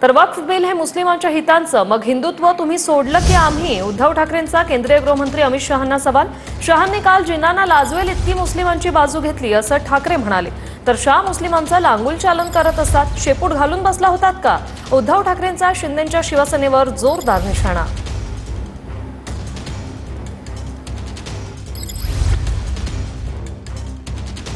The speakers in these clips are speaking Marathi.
तर वक्फ बिल हे मुस्लिमांच्या हितांचं, मग हिंदुत्व तुम्ही सोडलं की आम्ही? उद्धव ठाकरेंचा केंद्रीय गृहमंत्री अमित शहांना सवाल. शहांनी काल जिन्नांना लाजवेल इतकी मुस्लिमांची बाजू घेतली असं ठाकरे म्हणाले. तर शहा मुस्लिमांचं लांगुल चालन करत असतात, शेपूट घालून बसला होतात का? उद्धव ठाकरेंचा शिंदेंच्या शिवसेनेवर जोरदार निशाणा.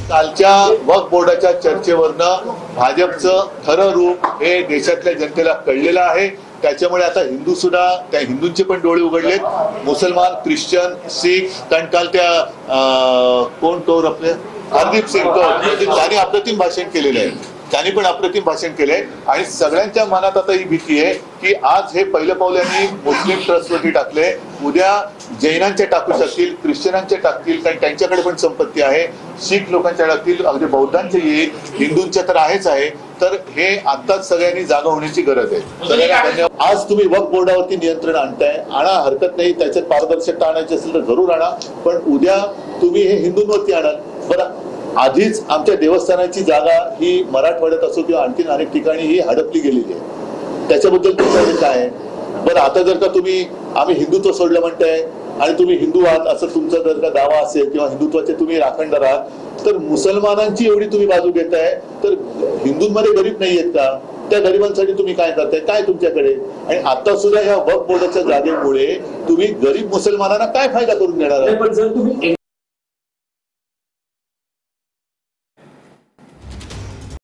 कालच्या वक्फ बोर्डाच्या चर्चेवरनं भाजपचं खरं रूप हे देशातल्या जनतेला कळलेलं आहे. त्याच्यामुळे आता हिंदू सुद्धा, त्या हिंदूंचे पण डोळे उघडलेत. मुसलमान, ख्रिश्चन, शीख, कारण काल त्या कोण कौर आपले हरदीप सिंग कौर त्यांनी अप्रतिम भाषण केलेलं आहे. त्यांनी पण अप्रतिम भाषण केलंय आणि सगळ्यांच्या मनात आता ही भीती आहे की आज हे पहिलं पाऊल यांनी मुस्लिम ट्रस्टवरती टाकले, उद्या जैनांचे टाकू शकतील, ख्रिश्चनांचे टाकतील, कारण त्यांच्याकडे पण संपत्ती आहे, शीख लोकांच्या टाकतील, अगदी बौद्धांचे येईल, हिंदूंच्या तर आहेच आहे. तर हे आताच सगळ्यांनी जागा होण्याची गरज आहे. सगळ्यांना धन्यवाद. आज तुम्ही वक्फ बोर्डावरती नियंत्रण आणताय, आणा, हरकत नाही, त्याच्यात पारदर्शकता आणायची असेल तर जरूर आणा, पण उद्या तुम्ही हे हिंदूंवरती आणाल. बरं, आधीच आमच्या देवस्थानाची जागा ही मराठवाड्यात असो किंवा आणखीन अनेक ठिकाणी ही हडपली गेलेली आहे, त्याच्याबद्दल तुमचं काय आहे? बरं, आता जर का तुम्ही आम्ही हिंदुत्व सोडलं म्हणताय आणि तुम्ही हिंदू आहात असं तुमचा जर का दावा असेल किंवा हिंदुत्वाचे तुम्ही राखणदार आहात, तर मुसलमानांची एवढी तुम्ही बाजू घेताय, तर हिंदूंमध्ये गरीब नाही आहेत का? त्या गरिबांसाठी तुम्ही काय करताय? काय तुमच्याकडे? आणि आता सुद्धा या वक्फ बोर्डाच्या जागेमुळे तुम्ही गरीब मुसलमानांना काय फायदा करून देणार आहात?